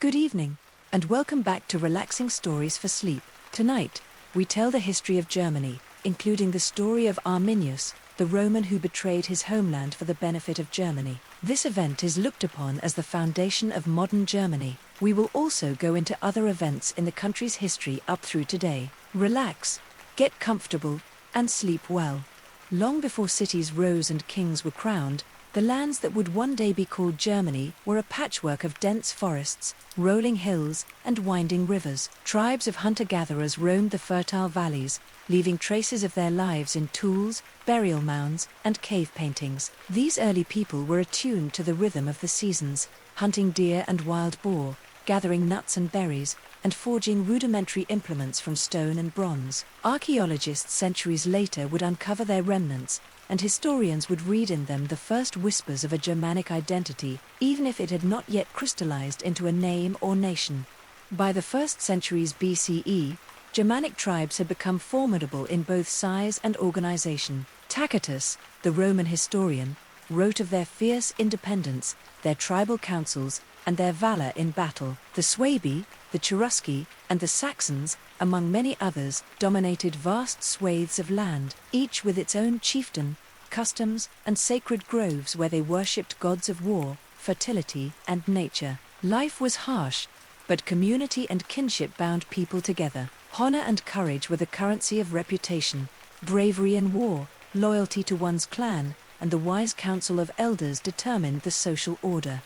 Good evening, and welcome back to Relaxing Stories for Sleep. Tonight, we tell the history of Germany, including the story of Arminius, the Roman who betrayed his homeland for the benefit of Germany. This event is looked upon as the foundation of modern Germany. We will also go into other events in the country's history up through today. Relax, get comfortable, and sleep well. Long before cities rose and kings were crowned, the lands that would one day be called Germany were a patchwork of dense forests, rolling hills, and winding rivers. Tribes of hunter-gatherers roamed the fertile valleys, leaving traces of their lives in tools, burial mounds, and cave paintings. These early people were attuned to the rhythm of the seasons, hunting deer and wild boar, gathering nuts and berries, and forging rudimentary implements from stone and bronze. Archaeologists centuries later would uncover their remnants, and historians would read in them the first whispers of a Germanic identity, even if it had not yet crystallized into a name or nation. By the 1st centuries BCE, Germanic tribes had become formidable in both size and organization. Tacitus, the Roman historian, wrote of their fierce independence, their tribal councils, and their valor in battle. The Suebi, the Cherusci, and the Saxons, among many others, dominated vast swathes of land, each with its own chieftain, customs, and sacred groves where they worshipped gods of war, fertility, and nature. Life was harsh, but community and kinship bound people together. Honor and courage were the currency of reputation, bravery in war, loyalty to one's clan, and the wise counsel of elders determined the social order.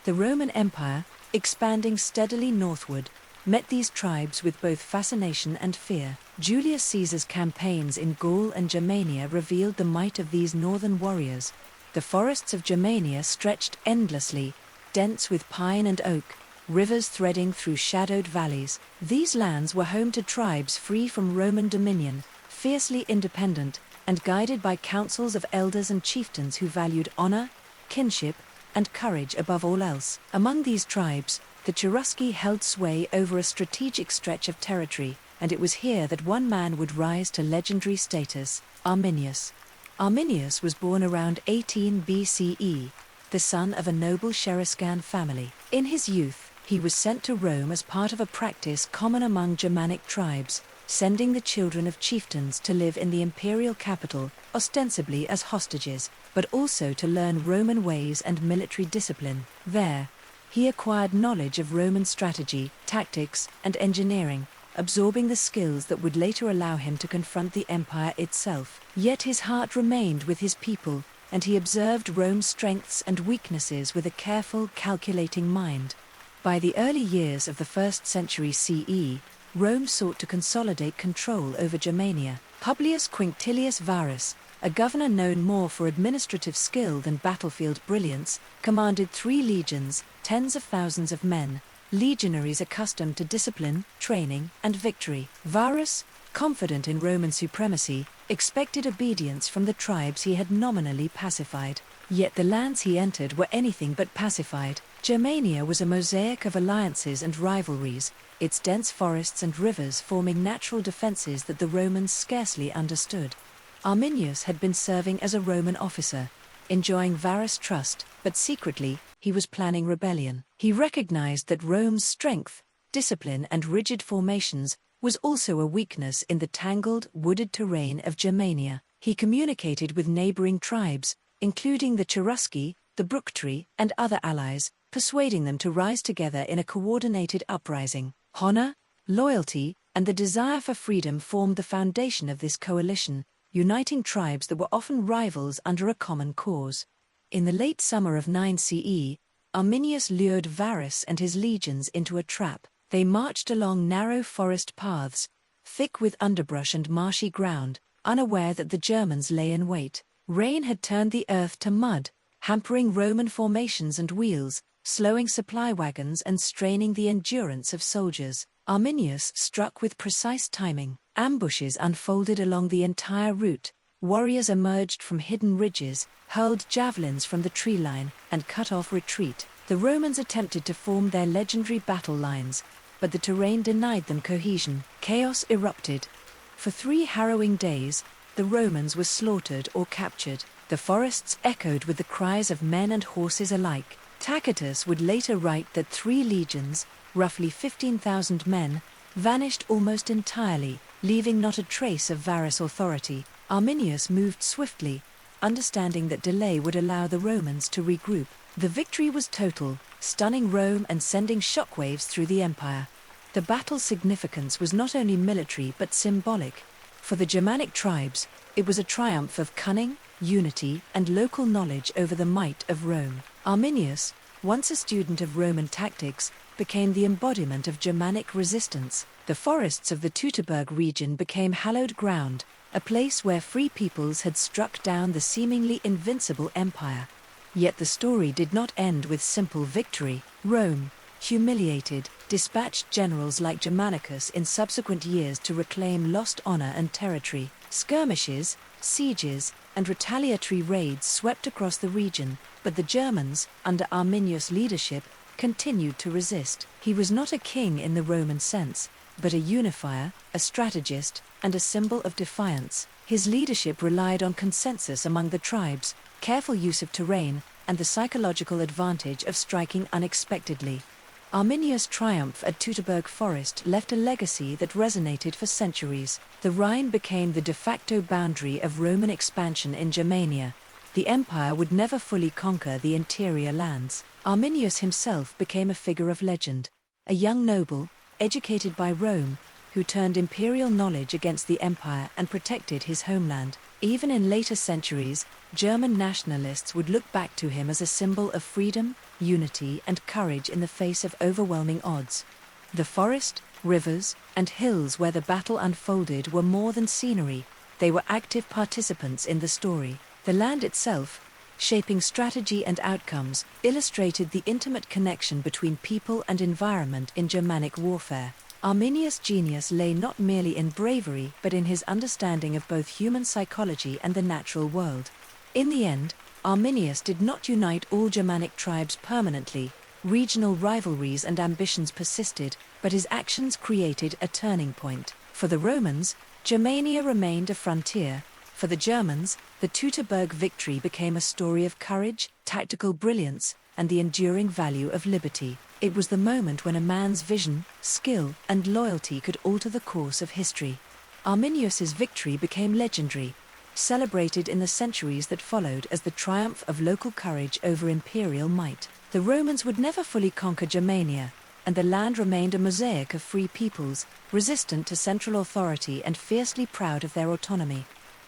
The Roman Empire, expanding steadily northward, met these tribes with both fascination and fear. Julius Caesar's campaigns in Gaul and Germania revealed the might of these northern warriors. The forests of Germania stretched endlessly, dense with pine and oak, rivers threading through shadowed valleys. These lands were home to tribes free from Roman dominion, fiercely independent, and guided by councils of elders and chieftains who valued honor, kinship, and courage above all else. Among these tribes, the Cherusci held sway over a strategic stretch of territory, and it was here that one man would rise to legendary status, Arminius. Arminius was born around 18 BCE, the son of a noble Cheruscan family. In his youth, he was sent to Rome as part of a practice common among Germanic tribes, sending the children of chieftains to live in the imperial capital, ostensibly as hostages, but also to learn Roman ways and military discipline. There, he acquired knowledge of Roman strategy, tactics, and engineering, absorbing the skills that would later allow him to confront the empire itself. Yet his heart remained with his people, and he observed Rome's strengths and weaknesses with a careful, calculating mind. By the early years of the 1st century CE, Rome sought to consolidate control over Germania. Publius Quinctilius Varus, a governor known more for administrative skill than battlefield brilliance, commanded 3 legions, tens of thousands of men, legionaries accustomed to discipline, training, and victory. Varus, confident in Roman supremacy, expected obedience from the tribes he had nominally pacified. Yet the lands he entered were anything but pacified. Germania was a mosaic of alliances and rivalries, its dense forests and rivers forming natural defenses that the Romans scarcely understood. Arminius had been serving as a Roman officer, enjoying Varus' trust, but secretly, he was planning rebellion. He recognized that Rome's strength, discipline, and rigid formations was also a weakness in the tangled, wooded terrain of Germania. He communicated with neighboring tribes, including the Cherusci, the Bructeri, and other allies, persuading them to rise together in a coordinated uprising. Honor, loyalty, and the desire for freedom formed the foundation of this coalition, uniting tribes that were often rivals under a common cause. In the late summer of 9 CE, Arminius lured Varus and his legions into a trap. They marched along narrow forest paths, thick with underbrush and marshy ground, unaware that the Germans lay in wait. Rain had turned the earth to mud, hampering Roman formations and wheels, slowing supply wagons and straining the endurance of soldiers. Arminius struck with precise timing. Ambushes unfolded along the entire route. Warriors emerged from hidden ridges, hurled javelins from the tree line, and cut off retreat. The Romans attempted to form their legendary battle lines, but the terrain denied them cohesion. Chaos erupted. For 3 harrowing days, the Romans were slaughtered or captured. The forests echoed with the cries of men and horses alike. Tacitus would later write that 3 legions, roughly 15,000 men, vanished almost entirely, leaving not a trace of Varus' authority. Arminius moved swiftly, understanding that delay would allow the Romans to regroup. The victory was total, stunning Rome and sending shockwaves through the empire. The battle's significance was not only military but symbolic. For the Germanic tribes, it was a triumph of cunning, unity, and local knowledge over the might of Rome. Arminius, once a student of Roman tactics, became the embodiment of Germanic resistance. The forests of the Teutoburg region became hallowed ground, a place where free peoples had struck down the seemingly invincible empire. Yet the story did not end with simple victory. Rome, humiliated, dispatched generals like Germanicus in subsequent years to reclaim lost honor and territory. Skirmishes, sieges, and retaliatory raids swept across the region, but the Germans, under Arminius' leadership, continued to resist. He was not a king in the Roman sense, but a unifier, a strategist, and a symbol of defiance. His leadership relied on consensus among the tribes, careful use of terrain, and the psychological advantage of striking unexpectedly. Arminius' triumph at Teutoburg Forest left a legacy that resonated for centuries. The Rhine became the de facto boundary of Roman expansion in Germania. The empire would never fully conquer the interior lands. Arminius himself became a figure of legend, a young noble, educated by Rome, who turned imperial knowledge against the empire and protected his homeland. Even in later centuries, German nationalists would look back to him as a symbol of freedom, unity, and courage in the face of overwhelming odds. The forest, rivers, and hills where the battle unfolded were more than scenery, they were active participants in the story. The land itself, shaping strategy and outcomes, illustrated the intimate connection between people and environment in Germanic warfare. Arminius' genius lay not merely in bravery but in his understanding of both human psychology and the natural world. In the end, Arminius did not unite all Germanic tribes permanently. Regional rivalries and ambitions persisted, but his actions created a turning point. For the Romans, Germania remained a frontier. For the Germans, the Teutoburg victory became a story of courage, tactical brilliance, and the enduring value of liberty. It was the moment when a man's vision, skill, and loyalty could alter the course of history. Arminius's victory became legendary, celebrated in the centuries that followed as the triumph of local courage over imperial might. The Romans would never fully conquer Germania, and the land remained a mosaic of free peoples, resistant to central authority and fiercely proud of their autonomy.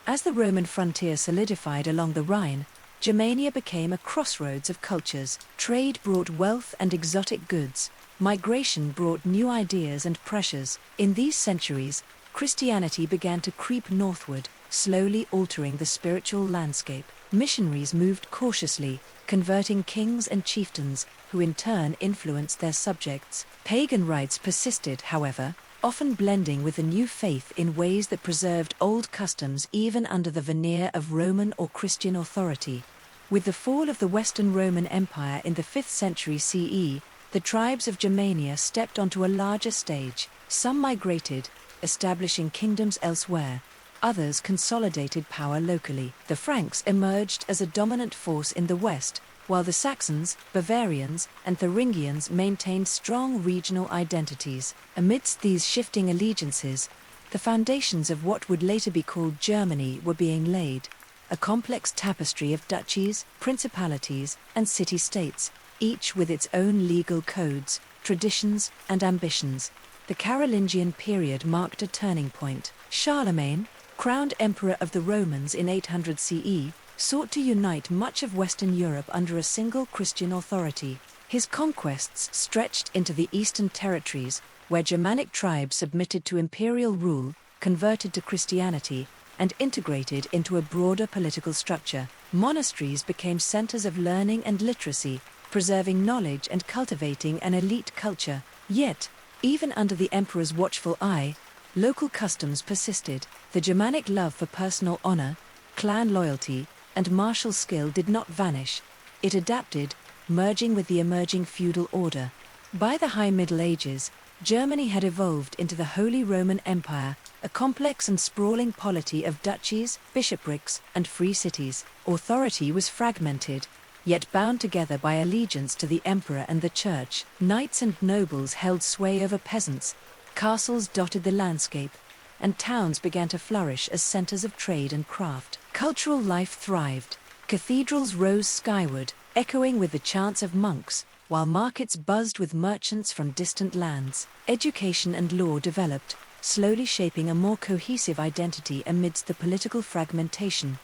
As the Roman frontier solidified along the Rhine, Germania became a crossroads of cultures. Trade brought wealth and exotic goods. Migration brought new ideas and pressures. In these centuries, Christianity began to creep northward, slowly altering the spiritual landscape. Missionaries moved cautiously, converting kings and chieftains, who in turn influenced their subjects. Pagan rites persisted, however, often blending with the new faith in ways that preserved old customs even under the veneer of Roman or Christian authority. With the fall of the Western Roman Empire in the 5th century CE, the tribes of Germania stepped onto a larger stage. Some migrated, establishing kingdoms elsewhere. Others consolidated power locally. The Franks emerged as a dominant force in the west, while the Saxons, Bavarians, and Thuringians maintained strong regional identities. Amidst these shifting allegiances, the foundations of what would later be called Germany were being laid, a complex tapestry of duchies, principalities, and city-states, each with its own legal codes, traditions, and ambitions. The Carolingian period marked a turning point. Charlemagne, crowned emperor of the Romans in 800 CE, sought to unite much of Western Europe under a single Christian authority. His conquests stretched into the eastern territories, where Germanic tribes submitted to imperial rule, converted to Christianity, and integrated into a broader political structure. Monasteries became centers of learning and literacy, preserving knowledge and cultivating an elite culture. Yet, even under the emperor's watchful eye, local customs persisted. The Germanic love for personal honor, clan loyalty, and martial skill did not vanish. It adapted, merging with the emerging feudal order. By the High Middle Ages, Germany had evolved into the Holy Roman Empire, a complex and sprawling polity of duchies, bishoprics, and free cities. Authority was fragmented. yet bound together by allegiance to the emperor and the church. Knights and nobles held sway over peasants, castles dotted the landscape, and towns began to flourish as centers of trade and craft. Cultural life thrived. Cathedrals rose skyward, echoing with the chants of monks, while markets buzzed with merchants from distant lands. Education and law developed, slowly shaping a more cohesive identity amidst the political fragmentation.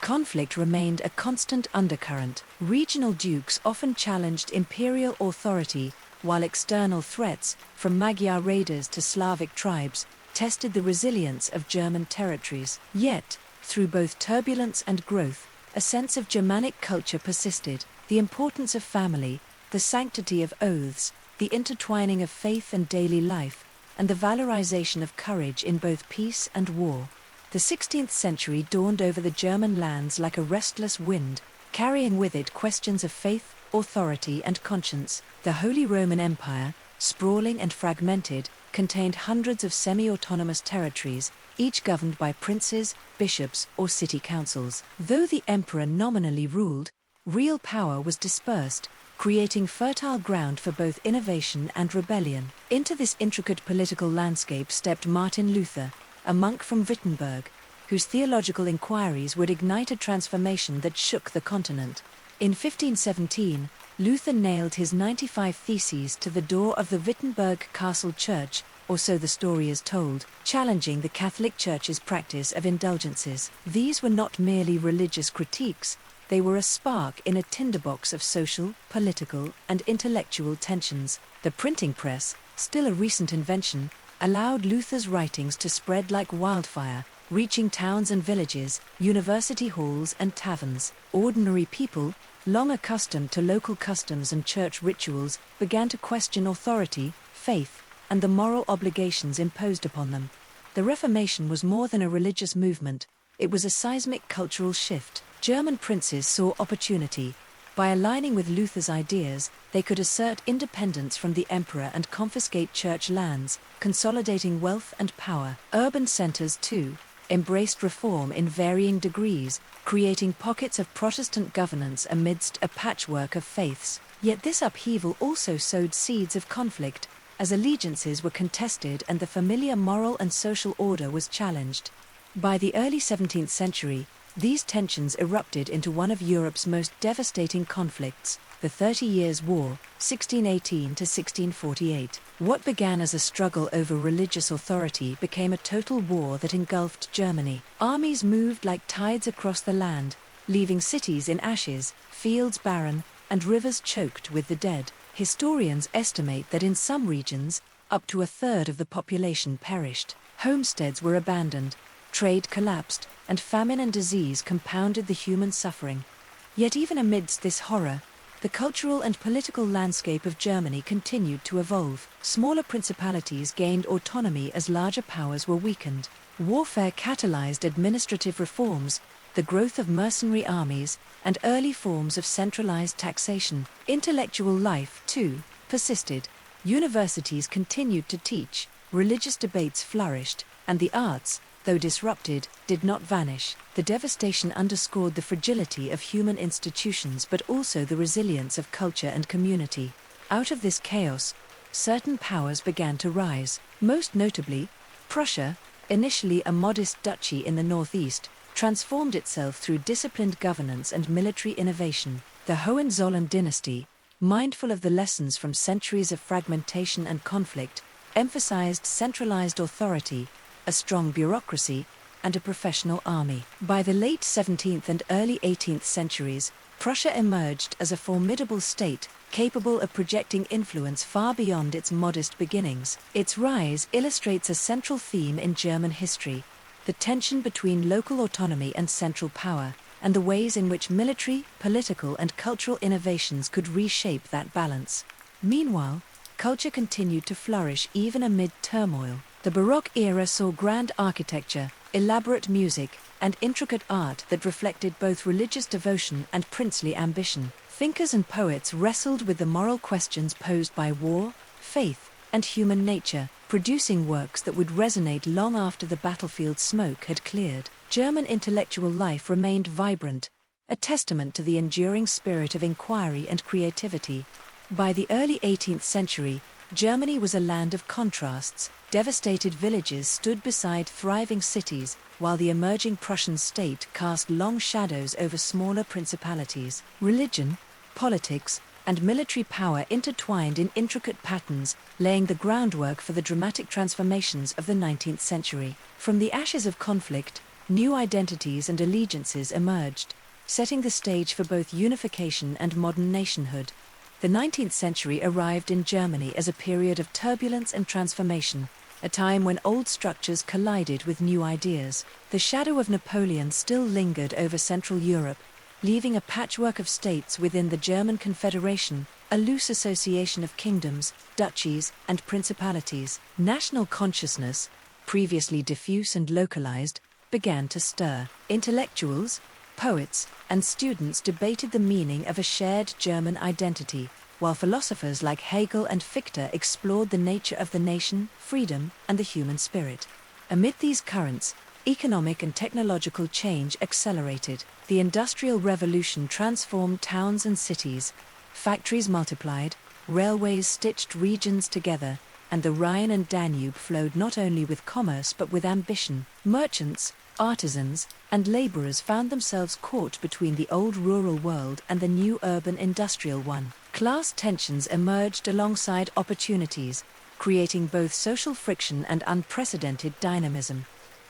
Conflict remained a constant undercurrent. Regional dukes often challenged imperial authority, while external threats, from Magyar raiders to Slavic tribes, tested the resilience of German territories. Yet, through both turbulence and growth, a sense of Germanic culture persisted. The importance of family, the sanctity of oaths, the intertwining of faith and daily life, and the valorization of courage in both peace and war. The 16th century dawned over the German lands like a restless wind, carrying with it questions of faith, authority, and conscience. The Holy Roman Empire, sprawling and fragmented, contained hundreds of semi-autonomous territories, each governed by princes, bishops, or city councils. Though the emperor nominally ruled, real power was dispersed, creating fertile ground for both innovation and rebellion. Into this intricate political landscape stepped Martin Luther, a monk from Wittenberg, whose theological inquiries would ignite a transformation that shook the continent. In 1517, Luther nailed his 95 Theses to the door of the Wittenberg Castle Church, or so the story is told, challenging the Catholic Church's practice of indulgences. These were not merely religious critiques, they were a spark in a tinderbox of social, political, and intellectual tensions. The printing press, still a recent invention, allowed Luther's writings to spread like wildfire, reaching towns and villages, university halls and taverns. Ordinary people, long accustomed to local customs and church rituals, began to question authority, faith, and the moral obligations imposed upon them. The Reformation was more than a religious movement, it was a seismic cultural shift. German princes saw opportunity. By aligning with Luther's ideas, they could assert independence from the emperor and confiscate church lands, consolidating wealth and power. Urban centers, too, embraced reform in varying degrees, creating pockets of Protestant governance amidst a patchwork of faiths. Yet this upheaval also sowed seeds of conflict, as allegiances were contested and the familiar moral and social order was challenged. By the early 17th century, these tensions erupted into one of Europe's most devastating conflicts, the 30 Years' War, 1618 to 1648. What began as a struggle over religious authority became a total war that engulfed Germany. Armies moved like tides across the land, leaving cities in ashes, fields barren, and rivers choked with the dead. Historians estimate that in some regions, up to a third of the population perished. Homesteads were abandoned, trade collapsed, and famine and disease compounded the human suffering. Yet even amidst this horror, the cultural and political landscape of Germany continued to evolve. Smaller principalities gained autonomy as larger powers were weakened. Warfare catalyzed administrative reforms, the growth of mercenary armies, and early forms of centralized taxation. Intellectual life, too, persisted. Universities continued to teach, religious debates flourished, and the arts, though disrupted, did not vanish. The devastation underscored the fragility of human institutions but also the resilience of culture and community. Out of this chaos, certain powers began to rise. Most notably, Prussia, initially a modest duchy in the northeast, transformed itself through disciplined governance and military innovation. The Hohenzollern dynasty, mindful of the lessons from centuries of fragmentation and conflict, emphasized centralized authority, a strong bureaucracy, and a professional army. By the late 17th and early 18th centuries, Prussia emerged as a formidable state, capable of projecting influence far beyond its modest beginnings. Its rise illustrates a central theme in German history: the tension between local autonomy and central power, and the ways in which military, political, and cultural innovations could reshape that balance. Meanwhile, culture continued to flourish even amid turmoil. The Baroque era saw grand architecture, elaborate music, and intricate art that reflected both religious devotion and princely ambition. Thinkers and poets wrestled with the moral questions posed by war, faith, and human nature, producing works that would resonate long after the battlefield's smoke had cleared. German intellectual life remained vibrant, a testament to the enduring spirit of inquiry and creativity. By the early 18th century, Germany was a land of contrasts. Devastated villages stood beside thriving cities, while the emerging Prussian state cast long shadows over smaller principalities. Religion, politics, and military power intertwined in intricate patterns, laying the groundwork for the dramatic transformations of the 19th century. From the ashes of conflict, new identities and allegiances emerged, setting the stage for both unification and modern nationhood. The 19th century arrived in Germany as a period of turbulence and transformation, a time when old structures collided with new ideas. The shadow of Napoleon still lingered over Central Europe, leaving a patchwork of states within the German Confederation, a loose association of kingdoms, duchies, and principalities. National consciousness, previously diffuse and localized, began to stir. Intellectuals, poets, and students debated the meaning of a shared German identity, while philosophers like Hegel and Fichte explored the nature of the nation, freedom, and the human spirit. Amid these currents, economic and technological change accelerated. The Industrial Revolution transformed towns and cities, factories multiplied, railways stitched regions together, and the Rhine and Danube flowed not only with commerce but with ambition. Merchants, artisans, and laborers found themselves caught between the old rural world and the new urban industrial one. Class tensions emerged alongside opportunities, creating both social friction and unprecedented dynamism.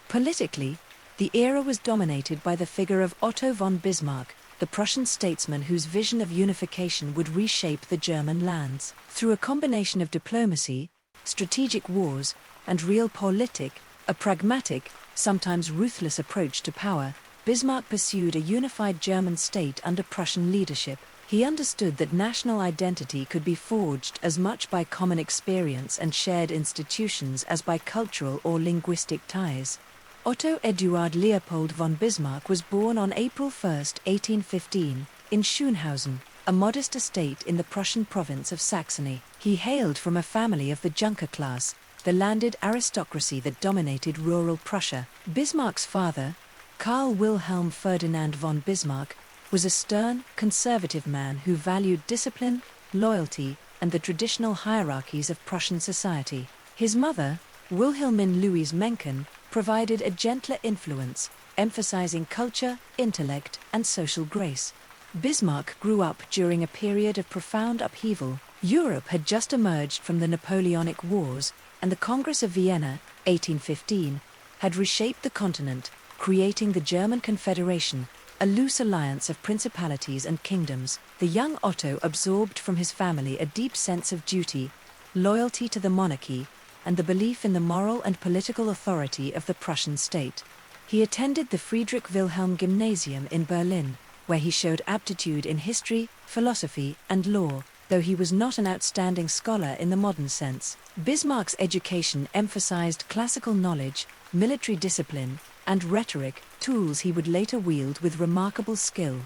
Politically, the era was dominated by the figure of Otto von Bismarck, the Prussian statesman whose vision of unification would reshape the German lands. Through a combination of diplomacy, strategic wars, and realpolitik, a pragmatic, sometimes ruthless approach to power, Bismarck pursued a unified German state under Prussian leadership. He understood that national identity could be forged as much by common experience and shared institutions as by cultural or linguistic ties. Otto Eduard Leopold von Bismarck was born on April 1, 1815, in Schönhausen, a modest estate in the Prussian province of Saxony. He hailed from a family of the Junker class, the landed aristocracy that dominated rural Prussia. Bismarck's father, Karl Wilhelm Ferdinand von Bismarck, was a stern, conservative man who valued discipline, loyalty, and the traditional hierarchies of Prussian society. His mother, Wilhelmine Louise Mencken, provided a gentler influence, emphasizing culture, intellect, and social grace. Bismarck grew up during a period of profound upheaval. Europe had just emerged from the Napoleonic Wars, and the Congress of Vienna, 1815, had reshaped the continent, creating the German Confederation, a loose alliance of principalities and kingdoms. The young Otto absorbed from his family a deep sense of duty, loyalty to the monarchy, and the belief in the moral and political authority of the Prussian state. He attended the Friedrich Wilhelm Gymnasium in Berlin, where he showed aptitude in history, philosophy, and law, though he was not an outstanding scholar in the modern sense. Bismarck's education emphasized classical knowledge, military discipline, and rhetoric, tools he would later wield with remarkable skill.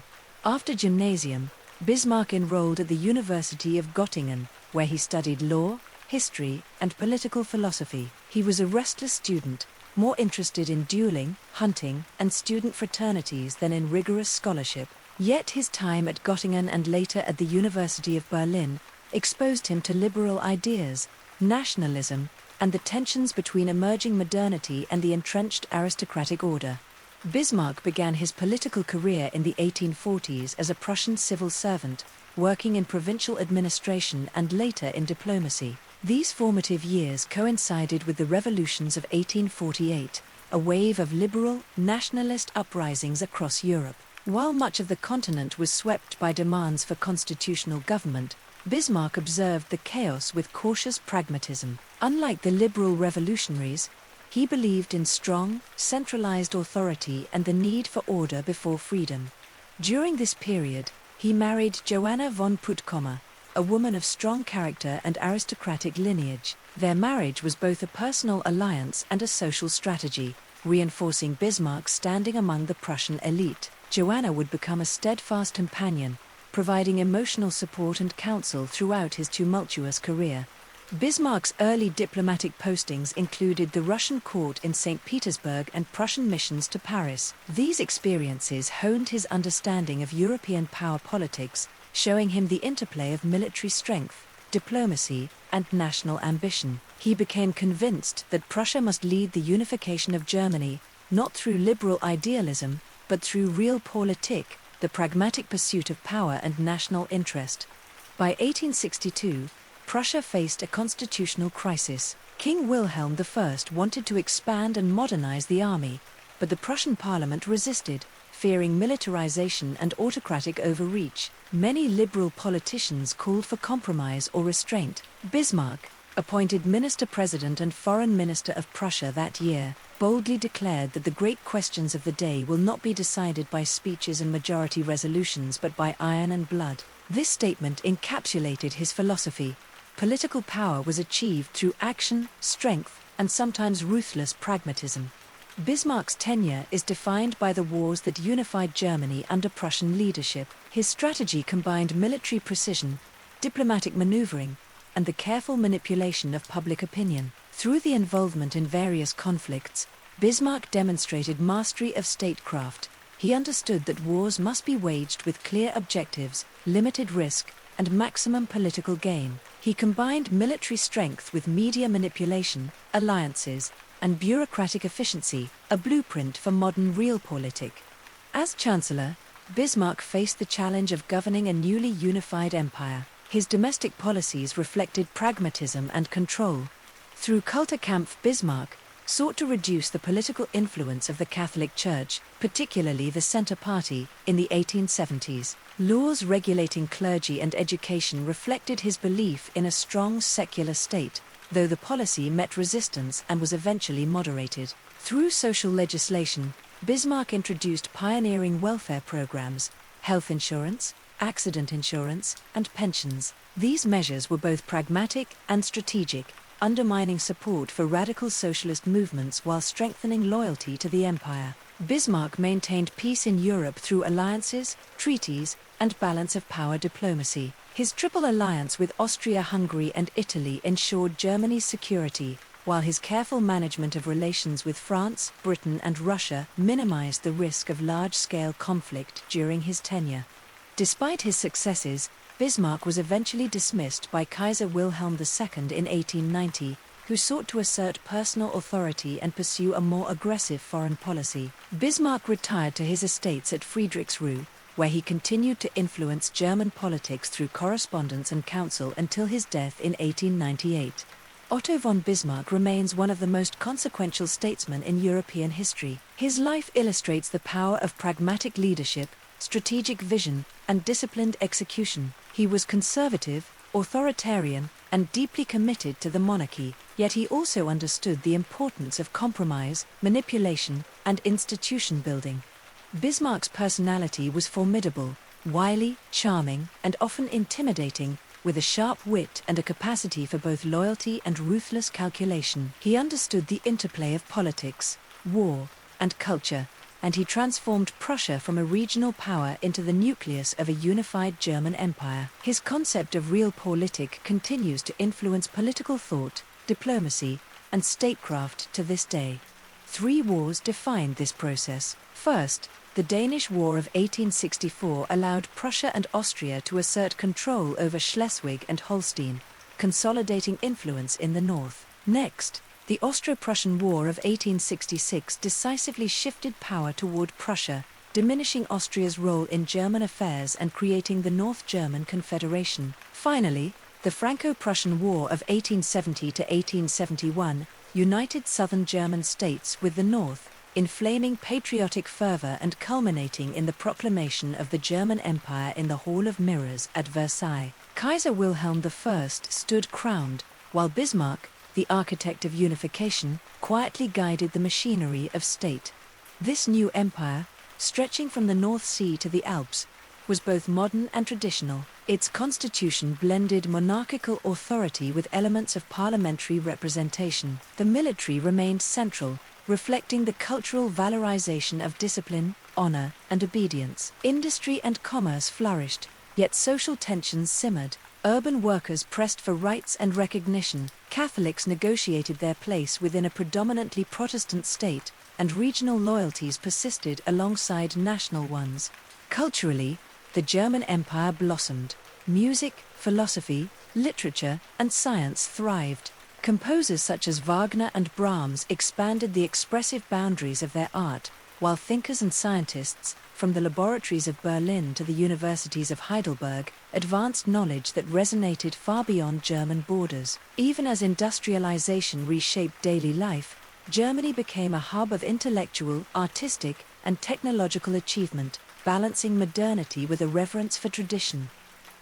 After gymnasium, Bismarck enrolled at the University of Göttingen, where he studied law, history, and political philosophy. He was a restless student, more interested in dueling, hunting, and student fraternities than in rigorous scholarship. Yet his time at Göttingen and later at the University of Berlin exposed him to liberal ideas, nationalism, and the tensions between emerging modernity and the entrenched aristocratic order. Bismarck began his political career in the 1840s as a Prussian civil servant, working in provincial administration and later in diplomacy. These formative years coincided with the revolutions of 1848, a wave of liberal, nationalist uprisings across Europe. While much of the continent was swept by demands for constitutional government, Bismarck observed the chaos with cautious pragmatism. Unlike the liberal revolutionaries, he believed in strong, centralized authority and the need for order before freedom. During this period, he married Johanna von Puttkamer, a woman of strong character and aristocratic lineage. Their marriage was both a personal alliance and a social strategy, reinforcing Bismarck's standing among the Prussian elite. Johanna would become a steadfast companion, providing emotional support and counsel throughout his tumultuous career. Bismarck's early diplomatic postings included the Russian court in St. Petersburg and Prussian missions to Paris. These experiences honed his understanding of European power politics, showing him the interplay of military strength, diplomacy, and national ambition. He became convinced that Prussia must lead the unification of Germany, not through liberal idealism, but through realpolitik, the pragmatic pursuit of power and national interest. By 1862, Prussia faced a constitutional crisis. King Wilhelm I wanted to expand and modernize the army, but the Prussian parliament resisted, fearing militarization and autocratic overreach. Many liberal politicians called for compromise or restraint. Bismarck, appointed Minister-President and Foreign Minister of Prussia that year, boldly declared that the great questions of the day will not be decided by speeches and majority resolutions but by iron and blood. This statement encapsulated his philosophy. Political power was achieved through action, strength, and sometimes ruthless pragmatism. Bismarck's tenure is defined by the wars that unified Germany under Prussian leadership. His strategy combined military precision, diplomatic maneuvering, and the careful manipulation of public opinion. Through the involvement in various conflicts, Bismarck demonstrated mastery of statecraft. He understood that wars must be waged with clear objectives, limited risk, and maximum political gain. He combined military strength with media manipulation, alliances, and bureaucratic efficiency, a blueprint for modern realpolitik. As Chancellor, Bismarck faced the challenge of governing a newly unified empire. His domestic policies reflected pragmatism and control. Through Kulturkampf, Bismarck sought to reduce the political influence of the Catholic Church, particularly the Centre Party, in the 1870s. Laws regulating clergy and education reflected his belief in a strong secular state, though the policy met resistance and was eventually moderated. Through social legislation, Bismarck introduced pioneering welfare programs, health insurance, accident insurance, and pensions. These measures were both pragmatic and strategic, undermining support for radical socialist movements while strengthening loyalty to the empire. Bismarck maintained peace in Europe through alliances, treaties, and balance of power diplomacy. His triple alliance with Austria-Hungary and Italy ensured Germany's security, while his careful management of relations with France, Britain, and Russia minimized the risk of large-scale conflict during his tenure. Despite his successes, Bismarck was eventually dismissed by Kaiser Wilhelm II in 1890, who sought to assert personal authority and pursue a more aggressive foreign policy. Bismarck retired to his estates at Friedrichsruh, where he continued to influence German politics through correspondence and counsel until his death in 1898. Otto von Bismarck remains one of the most consequential statesmen in European history. His life illustrates the power of pragmatic leadership, strategic vision, and disciplined execution. He was conservative, authoritarian, and deeply committed to the monarchy, yet he also understood the importance of compromise, manipulation, and institution building. Bismarck's personality was formidable, wily, charming, and often intimidating, with a sharp wit and a capacity for both loyalty and ruthless calculation. He understood the interplay of politics, war, and culture, and he transformed Prussia from a regional power into the nucleus of a unified German empire. His concept of realpolitik continues to influence political thought, diplomacy, and statecraft to this day. 3 wars defined this process. First, the Danish War of 1864 allowed Prussia and Austria to assert control over Schleswig and Holstein, consolidating influence in the north. Next, the Austro-Prussian War of 1866 decisively shifted power toward Prussia, diminishing Austria's role in German affairs and creating the North German Confederation. Finally, the Franco-Prussian War of 1870 to 1871 united southern German states with the north, inflaming patriotic fervor and culminating in the proclamation of the German Empire in the Hall of Mirrors at Versailles. Kaiser Wilhelm I stood crowned, while Bismarck, the architect of unification, quietly guided the machinery of state. This new empire, stretching from the North Sea to the Alps, was both modern and traditional. Its constitution blended monarchical authority with elements of parliamentary representation. The military remained central, reflecting the cultural valorization of discipline, honor, and obedience. Industry and commerce flourished, yet social tensions simmered, Urban workers pressed for rights and recognition, Catholics negotiated their place within a predominantly Protestant state, and regional loyalties persisted alongside national ones. Culturally, the German Empire blossomed. Music, philosophy, literature, and science thrived. Composers such as Wagner and Brahms expanded the expressive boundaries of their art, while thinkers and scientists, from the laboratories of Berlin to the universities of Heidelberg, advanced knowledge that resonated far beyond German borders. Even as industrialization reshaped daily life, Germany became a hub of intellectual, artistic, and technological achievement, balancing modernity with a reverence for tradition.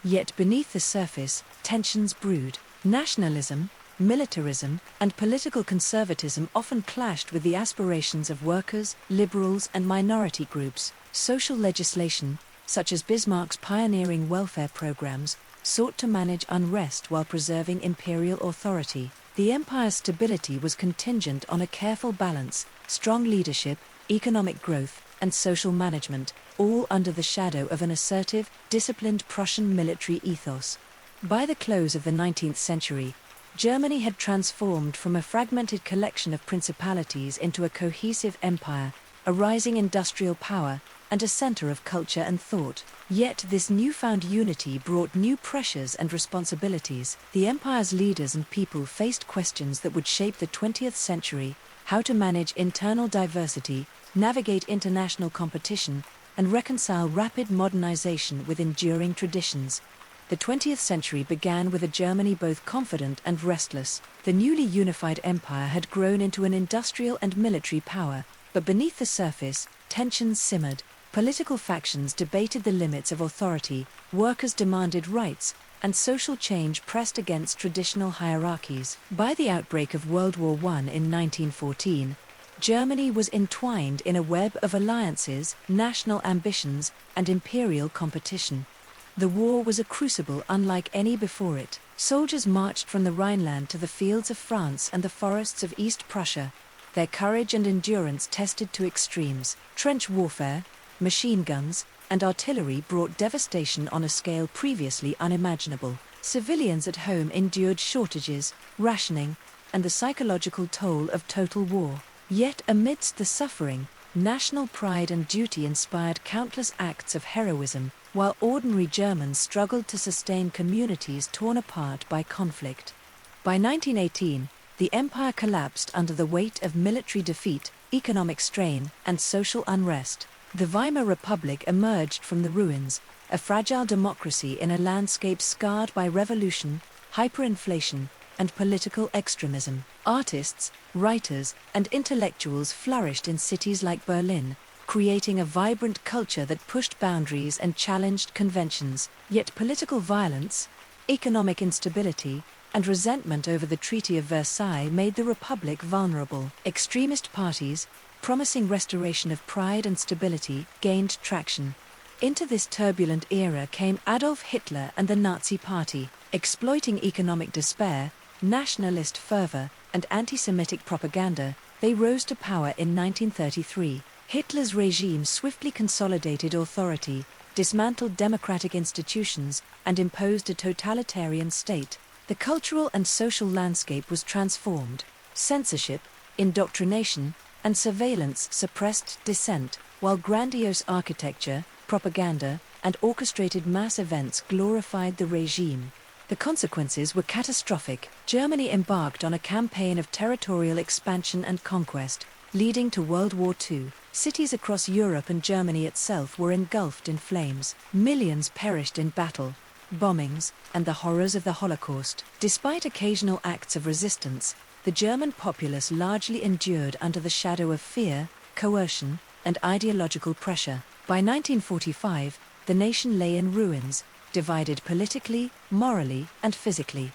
Yet beneath the surface, tensions brewed. Nationalism, militarism, and political conservatism often clashed with the aspirations of workers, liberals, and minority groups. Social legislation, such as Bismarck's pioneering welfare programs, sought to manage unrest while preserving imperial authority. The empire's stability was contingent on a careful balance, strong leadership, economic growth, and social management, all under the shadow of an assertive, disciplined Prussian military ethos. By the close of the 19th century, Germany had transformed from a fragmented collection of principalities into a cohesive empire, a rising industrial power, and a center of culture and thought. Yet this newfound unity brought new pressures and responsibilities. The empire's leaders and people faced questions that would shape the 20th century: how to manage internal diversity, navigate international competition, and reconcile rapid modernization with enduring traditions. The 20th century began with a Germany both confident and restless. The newly unified empire had grown into an industrial and military power, but beneath the surface, tensions simmered. Political factions debated the limits of authority, workers demanded rights, and social change pressed against traditional hierarchies. By the outbreak of World War I in 1914, Germany was entwined in a web of alliances, national ambitions, and imperial competition. The war was a crucible unlike any before it. Soldiers marched from the Rhineland to the fields of France and the forests of East Prussia, their courage and endurance tested to extremes. Trench warfare, machine guns, and artillery brought devastation on a scale previously unimaginable. Civilians at home endured shortages, rationing, and the psychological toll of total war. Yet amidst the suffering, national pride and duty inspired countless acts of heroism, while ordinary Germans struggled to sustain communities torn apart by conflict. By 1918, the empire collapsed under the weight of military defeat, economic strain, and social unrest. The Weimar Republic emerged from the ruins, a fragile democracy in a landscape scarred by revolution, hyperinflation, and political extremism. Artists, writers, and intellectuals flourished in cities like Berlin, creating a vibrant culture that pushed boundaries and challenged conventions. Yet political violence, economic instability, and resentment over the Treaty of Versailles made the Republic vulnerable. Extremist parties, promising restoration of pride and stability, gained traction. Into this turbulent era came Adolf Hitler and the Nazi Party. Exploiting economic despair, nationalist fervor, and anti-Semitic propaganda, they rose to power in 1933. Hitler's regime swiftly consolidated authority, dismantled democratic institutions, and imposed a totalitarian state. The cultural and social landscape was transformed. Censorship, indoctrination, and surveillance suppressed dissent, while grandiose architecture, propaganda, and orchestrated mass events glorified the regime. The consequences were catastrophic. Germany embarked on a campaign of territorial expansion and conquest, leading to World War II. Cities across Europe and Germany itself were engulfed in flames. Millions perished in battle, bombings, and the horrors of the Holocaust. Despite occasional acts of resistance, the German populace largely endured under the shadow of fear, coercion, and ideological pressure. By 1945, the nation lay in ruins, divided politically, morally, and physically.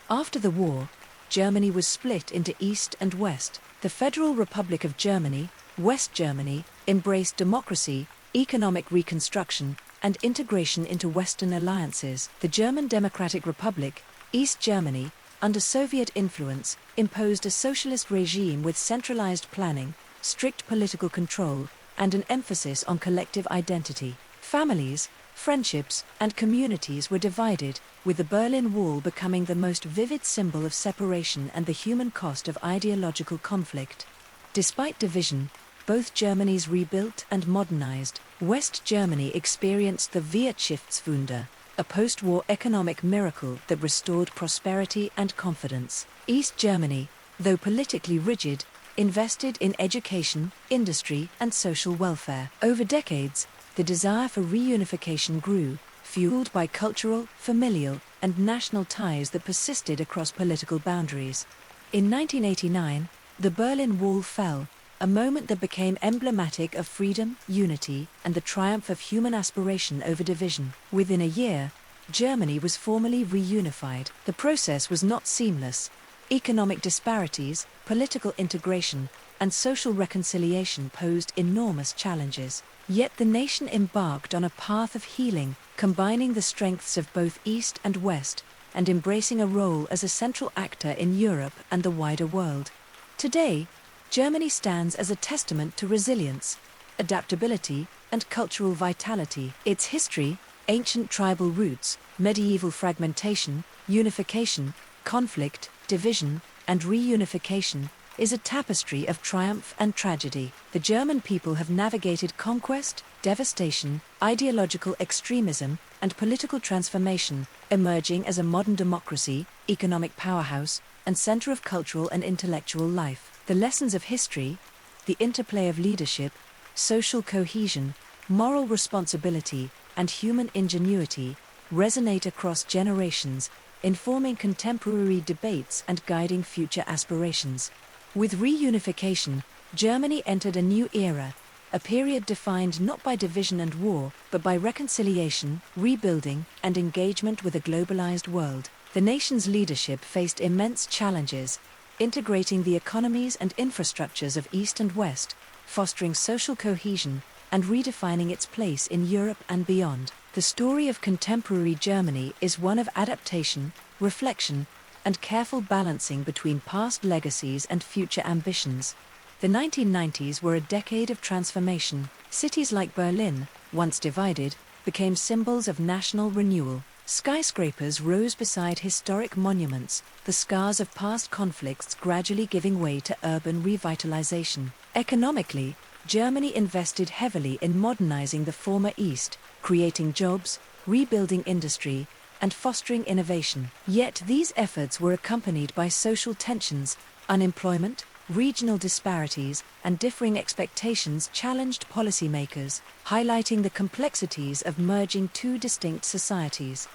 After the war, Germany was split into East and West. The Federal Republic of Germany, West Germany, embraced democracy, economic reconstruction, and integration into Western alliances. The German Democratic Republic, East Germany, under Soviet influence, imposed a socialist regime with centralized planning, strict political control, and an emphasis on collective identity. Families, friendships, and communities were divided, with the Berlin Wall becoming the most vivid symbol of separation and the human cost of ideological conflict. Despite division, both Germanies rebuilt and modernized. West Germany experienced the Wirtschaftswunder, a post-war economic miracle that restored prosperity and confidence. East Germany, though politically rigid, invested in education, industry, and social welfare. Over decades, the desire for reunification grew, fueled by cultural, familial, and national ties that persisted across political boundaries. In 1989, the Berlin Wall fell, a moment that became emblematic of freedom, unity, and the triumph of human aspiration over division. Within a year, Germany was formally reunified. The process was not seamless. Economic disparities, political integration, and social reconciliation posed enormous challenges. Yet the nation embarked on a path of healing, combining the strengths of both East and West, and embracing a role as a central actor in Europe and the wider world. Today, Germany stands as a testament to resilience, adaptability, and cultural vitality. Its history, ancient tribal roots, medieval fragmentation, unification, conflict, division, and reunification, is a tapestry of triumph and tragedy. The German people have navigated conquest, devastation, ideological extremism, and political transformation, emerging as a modern democracy, economic powerhouse, and center of cultural and intellectual life. The lessons of history, the interplay of leadership, social cohesion, moral responsibility, and human ingenuity, resonate across generations, informing contemporary debates and guiding future aspirations. With reunification, Germany entered a new era, a period defined not by division and war, but by reconciliation, rebuilding, and engagement with a globalized world. The nation's leadership faced immense challenges, integrating the economies and infrastructures of East and West, fostering social cohesion, and redefining its place in Europe and beyond. The story of contemporary Germany is one of adaptation, reflection, and careful balancing between past legacies and future ambitions. The 1990s were a decade of transformation. Cities like Berlin, once divided, became symbols of national renewal. Skyscrapers rose beside historic monuments, the scars of past conflicts gradually giving way to urban revitalization. Economically, Germany invested heavily in modernizing the former East, creating jobs, rebuilding industry, and fostering innovation. Yet these efforts were accompanied by social tensions, unemployment, regional disparities, and differing expectations challenged policymakers, highlighting the complexities of merging two distinct societies.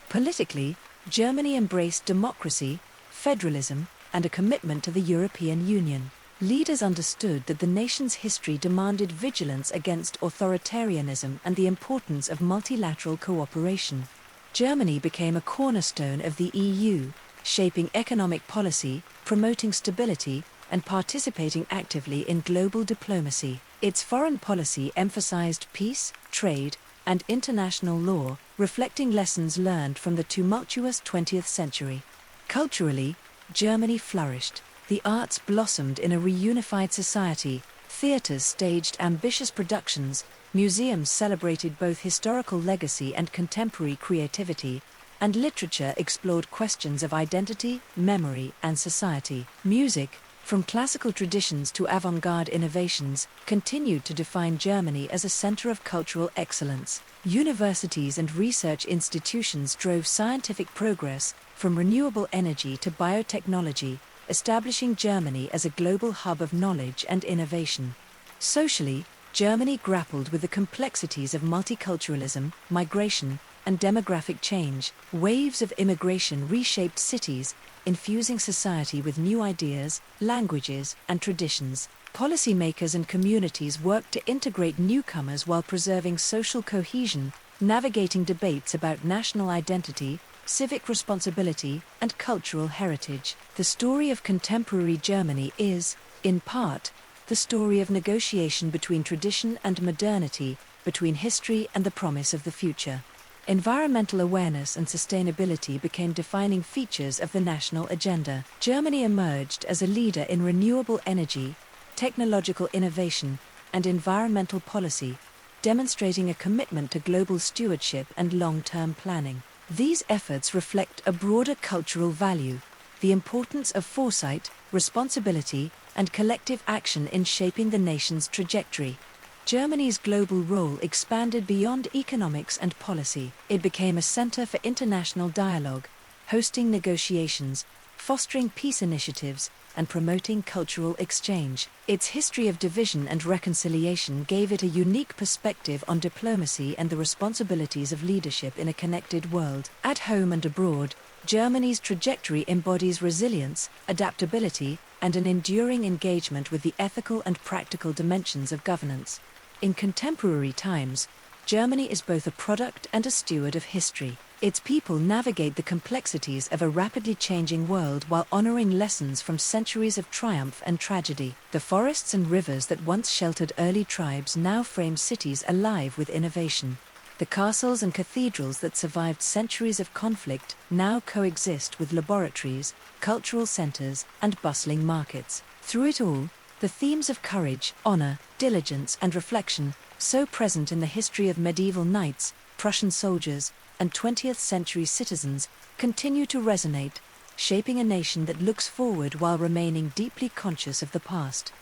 Politically, Germany embraced democracy, federalism, and a commitment to the European Union. Leaders understood that the nation's history demanded vigilance against authoritarianism and the importance of multilateral cooperation. Germany became a cornerstone of the EU, shaping economic policy, promoting stability, and participating actively in global diplomacy. Its foreign policy emphasized peace, trade, and international law, reflecting lessons learned from the tumultuous 20th century. Culturally, Germany flourished. The arts blossomed in a reunified society, theaters staged ambitious productions, museums celebrated both historical legacy and contemporary creativity, and literature explored questions of identity, memory, and society. Music, from classical traditions to avant-garde innovations, continued to define Germany as a center of cultural excellence. Universities and research institutions drove scientific progress, from renewable energy to biotechnology, establishing Germany as a global hub of knowledge and innovation. Socially, Germany grappled with the complexities of multiculturalism, migration, and demographic change. Waves of immigration reshaped cities, infusing society with new ideas, languages, and traditions. Policymakers and communities worked to integrate newcomers while preserving social cohesion, navigating debates about national identity, civic responsibility, and cultural heritage. The story of contemporary Germany is, in part, the story of negotiation between tradition and modernity, between history and the promise of the future. Environmental awareness and sustainability became defining features of the national agenda. Germany emerged as a leader in renewable energy, technological innovation, and environmental policy, demonstrating a commitment to global stewardship and long-term planning. These efforts reflect a broader cultural value, the importance of foresight, responsibility, and collective action in shaping the nation's trajectory. Germany's global role expanded beyond economics and policy. It became a center for international dialogue, hosting negotiations, fostering peace initiatives, and promoting cultural exchange. Its history of division and reconciliation gave it a unique perspective on diplomacy and the responsibilities of leadership in a connected world. At home and abroad, Germany's trajectory embodies resilience, adaptability, and an enduring engagement with the ethical and practical dimensions of governance. In contemporary times, Germany is both a product and a steward of history. Its people navigate the complexities of a rapidly changing world while honoring lessons from centuries of triumph and tragedy. The forests and rivers that once sheltered early tribes now frame cities alive with innovation. The castles and cathedrals that survived centuries of conflict now coexist with laboratories, cultural centers, and bustling markets. Through it all, the themes of courage, honor, diligence, and reflection, so present in the history of medieval knights, Prussian soldiers, and 20th-century citizens, continue to resonate, shaping a nation that looks forward while remaining deeply conscious of the past.